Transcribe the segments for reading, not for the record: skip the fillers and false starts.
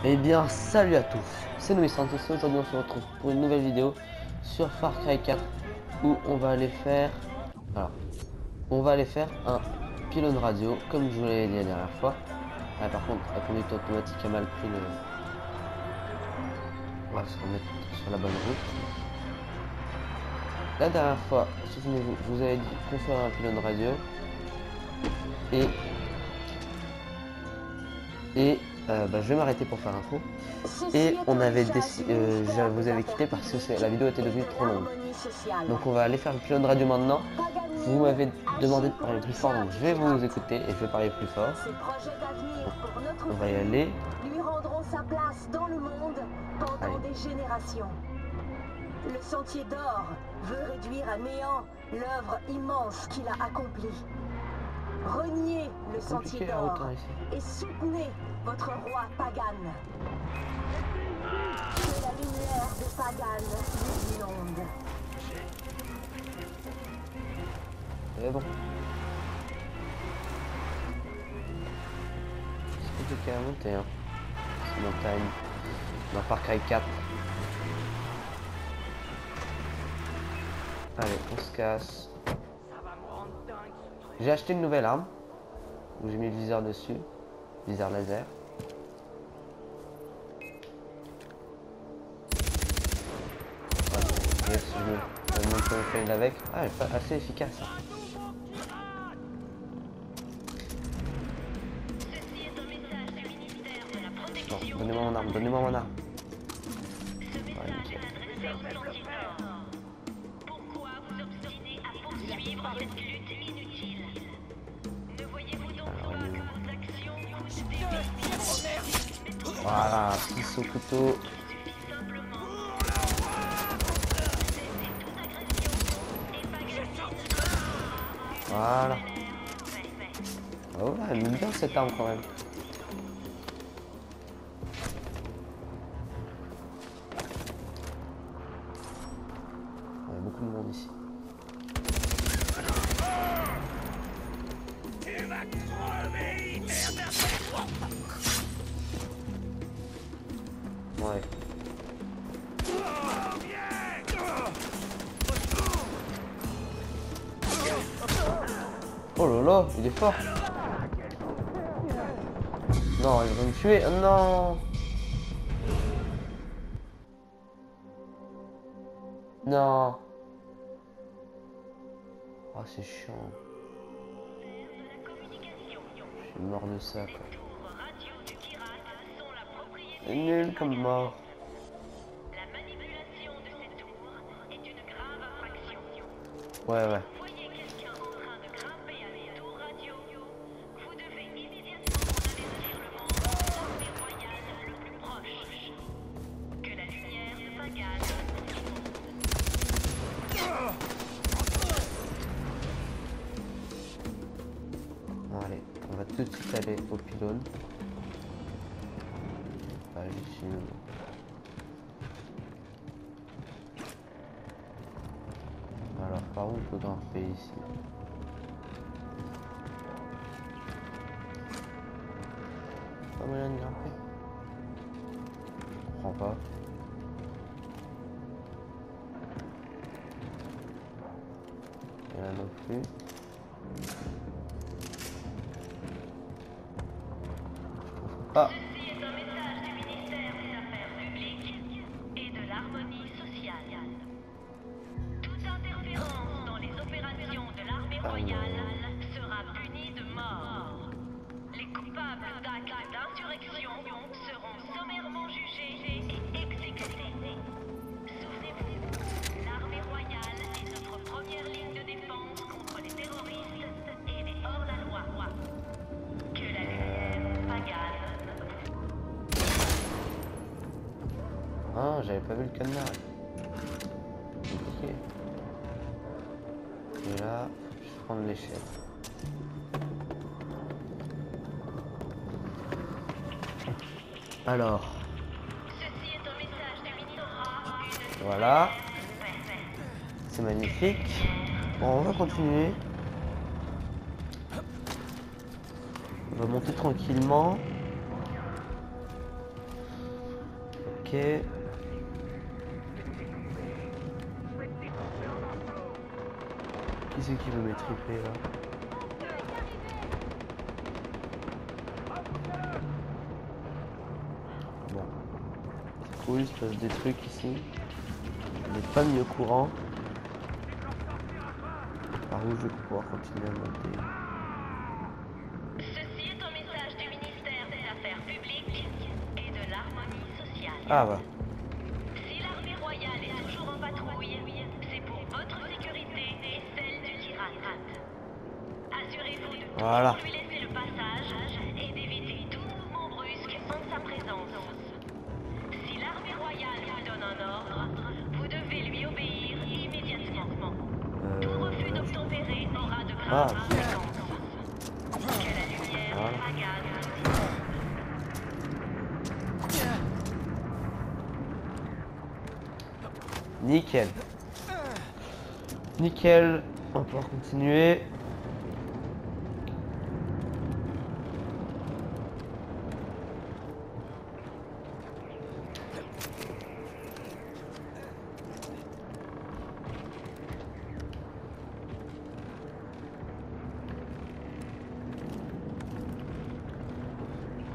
Eh bien, salut à tous, c'est Noé Santos. Aujourd'hui, on se retrouve pour une nouvelle vidéo sur Far Cry 4 où on va aller faire, un pylône radio comme je vous l'avais dit la dernière fois. Ah, par contre, la conduite automatique a mal pris le. On va se remettre sur la bonne route. La dernière fois, souvenez-vous, je vous avais dit qu'on ferait un pylône radio et je vais m'arrêter pour faire l'intro. Et on avait décidé, je vous avais quitté parce que la vidéo était devenue trop longue. Donc on va aller faire le pylône radio maintenant. Vous m'avez demandé de parler plus fort, donc je vais vous écouter et je vais parler plus fort. On va y aller. Lui rendront sa place dans le monde pendant des générations. Le Sentier d'Or veut réduire à néant l'œuvre immense qu'il a accomplie. Reniez le Sentier d'Or et soutenez votre roi Pagan. Que la lumière de Pagan vous inonde. C'est bon. C'est compliqué à monter, hein. Ces montagnes. Dans Far Cry 4. Allez, on se casse. J'ai acheté une nouvelle arme. Où j'ai mis le viseur dessus. Viseur laser. Ouais, si je me monte le fail avec. Ah, elle est pas assez efficace. Non, donnez-moi mon arme, donnez-moi mon arme. Ouais, nickel. Pourquoi vous obstinez à poursuivre cette lutte inutile? Ne voyez-vous donc pas que vos actions coûtent des vies? Voilà, 6 au couteau. Voilà. Oh là, elle aime bien cette arme quand même. Il y a beaucoup de monde ici. Ouais. Oh là là, il est fort. Non, il va me tuer. Oh non. Non. Oh, c'est chiant. Je suis mort de ça, quoi. C'est nul comme mort. La manipulation de ces tours est une grave infraction. Ouais, ouais. Vous voyez quelqu'un en train de grimper à des tours radio, vous devez immédiatement avertir le membre de l'armée royale le plus proche. Que la lumière de Pagan. Bon, allez, on va tout de suite aller au pylône. J'y suis. Alors, par où on peut grimper ici? Pas moyen de grimper? Je comprends pas. Et là non plus. Ah! Ceci est un message du ministère des Affaires publiques et de l'harmonie sociale. Toute interférence dans les opérations de l'armée royale sera punie de mort. Les coupables d'actes d'insurrection seront sommairement jugés et exécutés. Souvenez-vous, l'armée royale est notre première ligne de défense contre les terroristes et les hors-la-loi. Que la lumière Pagan. Ah, j'avais pas vu le cadenas. Ok. Et là, faut que je prenne l'échelle. Alors. Ceci est un message du ministre. Voilà. C'est magnifique. Bon, on va continuer. On va monter tranquillement. Qui c'est qui veut m'étriper là? Bon. C'est cool, il se passe des trucs ici. On n'est pas mis au courant. Par où je vais pouvoir continuer à monter? Ceci est un message du ministère des Affaires publiques et de l'harmonie sociale. Ah voilà. Si l'armée royale est toujours en patrouille, c'est pour votre sécurité et celle du Kirat. Assurez-vous de Voilà. toujours lui laisser le passage et d'éviter tout mouvement brusque en sa présence. Si l'armée royale vous donne un ordre, vous devez lui obéir immédiatement. Tout refus d'obtempérer aura de graves conséquences. Que la lumière Pagan. Nickel. Nickel. On va pouvoir continuer.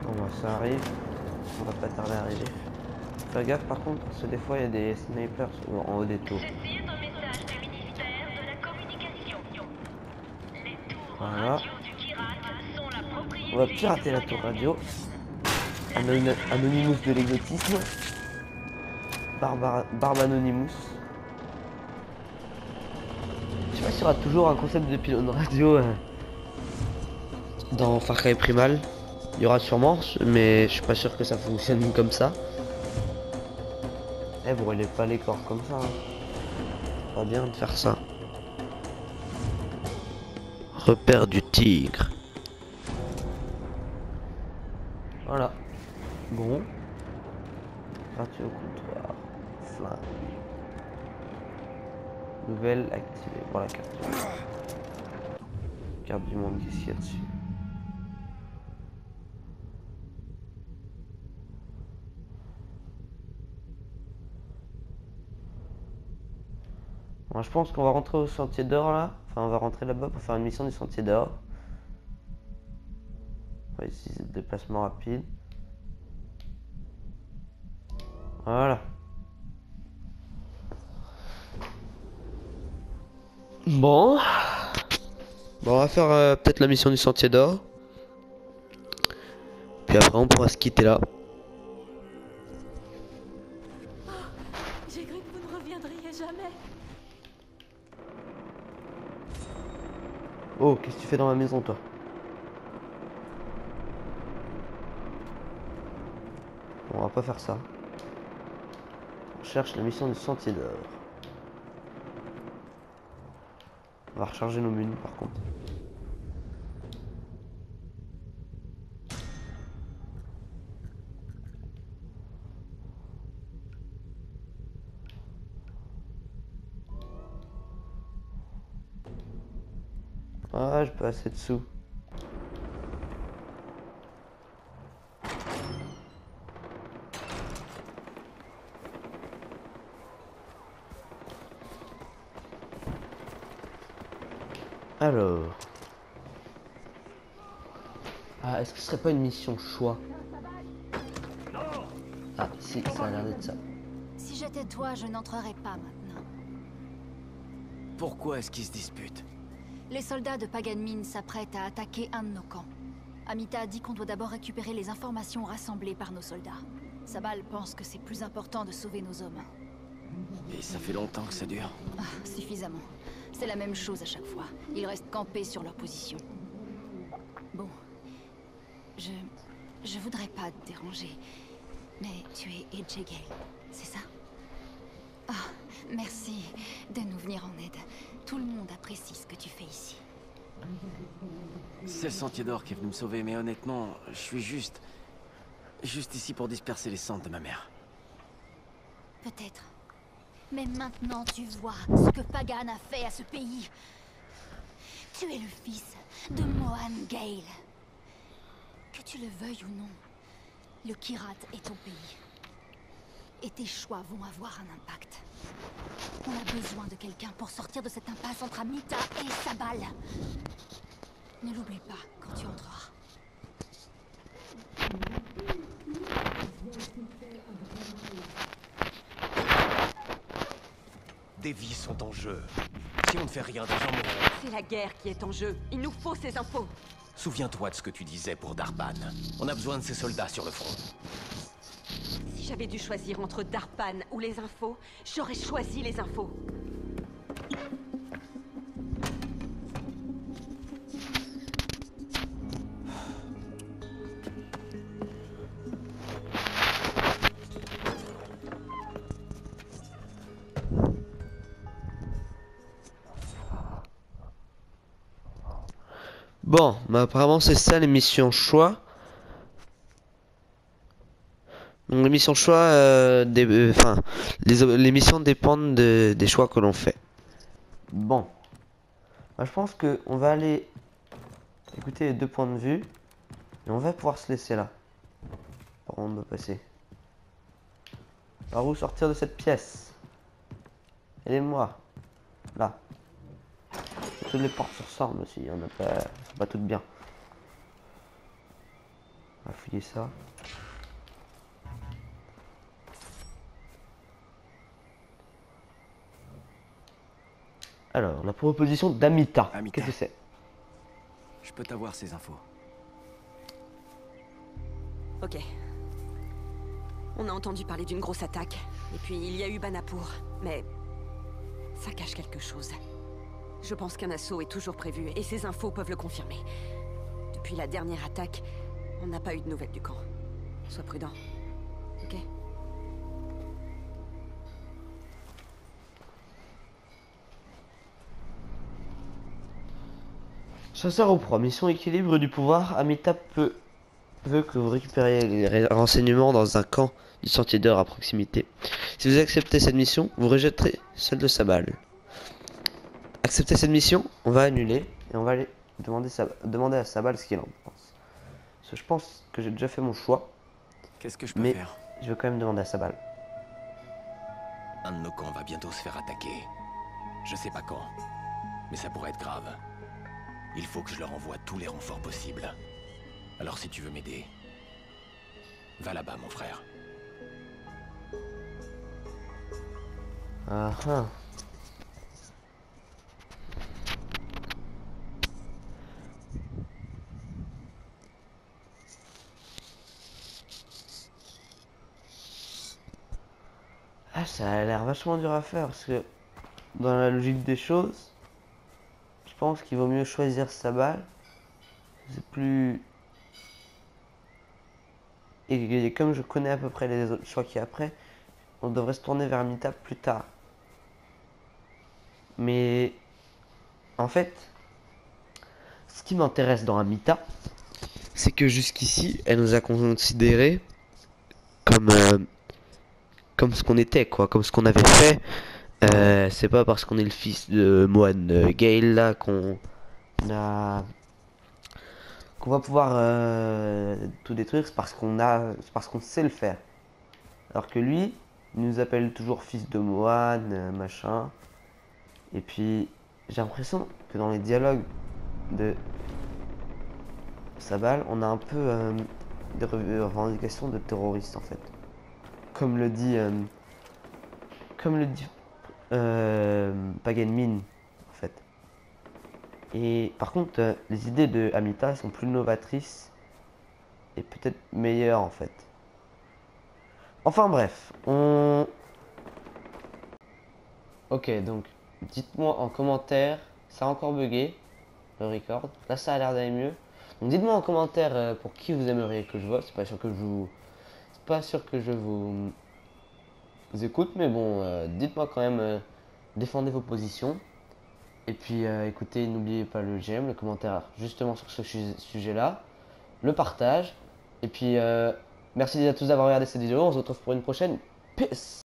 Bon, ça arrive. On va pas tarder à arriver. Fais gaffe par contre, parce que des fois il y a des snipers en haut des tours. Ceci est un message du ministère de la Communication. Les tours Voilà. radio du Kirat sont la propriété On va pirater la tour radio. Anonymous de l'exotisme. Barbe Anonymous. Je sais pas s'il y aura toujours un concept de pylône radio dans Far Cry Primal. Il y aura sûrement, mais je suis pas sûr que ça fonctionne comme ça. Eh, brûlez pas les corps comme ça. Hein. Pas bien de faire ça. Repère du tigre. Voilà. Bon. Gratuit au comptoir. Flingue. Nouvelle activée. Voilà, carte. Carte du monde, qu'est-ce qu'il y a dessus? Moi, je pense qu'on va rentrer au sentier d'or là. Enfin, on va rentrer là-bas pour faire une mission du sentier d'or. On va utiliser le déplacement rapide. Voilà. Bon. Bon, on va faire peut-être la mission du sentier d'or. Puis après, on pourra se quitter là. J'ai cru que vous ne reviendriez jamais. Oh, qu'est-ce que tu fais dans ma maison, toi? Bon, on va pas faire ça. On cherche la mission du sentier d'or. On va recharger nos munes, par contre. Ah, j'ai pas assez de sous. Alors. Ah, est-ce que ce serait pas une mission choix? Ah, si, ça a l'air d'être ça. Si j'étais toi, je n'entrerais pas maintenant. Pourquoi est-ce qu'ils se disputent? Les soldats de Pagan Min s'apprêtent à attaquer un de nos camps. Amita a dit qu'on doit d'abord récupérer les informations rassemblées par nos soldats. Sabal pense que c'est plus important de sauver nos hommes. Et ça fait longtemps que ça dure. Ah, suffisamment. C'est la même chose à chaque fois. Ils restent campés sur leur position. Bon. Je voudrais pas te déranger. Mais tu es Edgegale, c'est ça? Ah, merci de nous venir en aide. Tout le monde apprécie ce que tu fais ici. C'est le Sentier d'Or qui est venu me sauver, mais honnêtement, je suis juste ici pour disperser les cendres de ma mère. Peut-être. Mais maintenant tu vois ce que Pagan a fait à ce pays. Tu es le fils de Mohan Gale. Que tu le veuilles ou non, le Kirat est ton pays. Et tes choix vont avoir un impact. On a besoin de quelqu'un pour sortir de cette impasse entre Amita et Sabal. Ne l'oublie pas quand tu entreras. Des vies sont en jeu. Si on ne fait rien, des gens mourront. C'est la guerre qui est en jeu. Il nous faut ces infos. Souviens-toi de ce que tu disais pour Darpan. On a besoin de ces soldats sur le front. Si j'avais dû choisir entre Darpan ou les infos, j'aurais choisi les infos. Bon, bah apparemment c'est ça l'émission choix. Donc l'émission choix, enfin, les missions dépendent des choix que l'on fait. Bon, bah, je pense que on va aller écouter les deux points de vue et on va pouvoir se laisser là. Par où on doit passer. Par où sortir de cette pièce? Aidez-moi. Là. Toutes les portes se ressemblent aussi, il y en a pas, sont pas toutes bien. On va fouiller ça. Alors, la proposition d'Amita. Amita. Qu'est-ce que c'est? Je peux t'avoir ces infos. Ok. On a entendu parler d'une grosse attaque. Et puis il y a eu Banapur. Mais ça cache quelque chose. Je pense qu'un assaut est toujours prévu. Et ces infos peuvent le confirmer. Depuis la dernière attaque, on n'a pas eu de nouvelles du camp. Sois prudent. Ok? Chasseur au proie, mission équilibre du pouvoir. Amita veut que vous récupériez les renseignements dans un camp du Sentier d'Or à proximité. Si vous acceptez cette mission, vous rejetterez celle de Sabal. Acceptez cette mission, on va annuler et on va aller demander à Sabal ce qu'il en pense. Parce que je pense que j'ai déjà fait mon choix, Qu'est-ce que je peux mais faire? je vais quand même demander à Sabal. Un de nos camps va bientôt se faire attaquer. Je sais pas quand, mais ça pourrait être grave. Il faut que je leur envoie tous les renforts possibles. Alors si tu veux m'aider, va là-bas mon frère. Ah ah. Ah, ça a l'air vachement dur à faire parce que dans la logique des choses, je pense qu'il vaut mieux choisir Sabal. C'est plus. Et comme je connais à peu près les autres choix qu'il y a après, on devrait se tourner vers Mita plus tard. Mais en fait, ce qui m'intéresse dans Amita, c'est que jusqu'ici, elle nous a considérés comme ce qu'on était, quoi, comme ce qu'on avait fait. C'est pas parce qu'on est le fils de moine Gale là qu'on va pouvoir tout détruire. C'est parce qu'on sait le faire. Alors que lui, il nous appelle toujours fils de moine, machin. Et puis j'ai l'impression que dans les dialogues de Sabal, on a un peu des revendications de terroristes en fait. Comme le dit Pagan Min en fait. Et par contre, les idées de Amita sont plus novatrices et peut-être meilleures en fait. Enfin bref, Ok, donc dites-moi en commentaire, ça a encore bugué le record. Là, ça a l'air d'aller mieux. Donc dites-moi en commentaire pour qui vous aimeriez que je vote. C'est pas sûr que je vous écoute, mais bon, dites-moi quand même, défendez vos positions. Et puis écoutez, n'oubliez pas le j'aime, le commentaire justement sur ce sujet-là, le partage. Et puis merci à tous d'avoir regardé cette vidéo. On se retrouve pour une prochaine. Peace.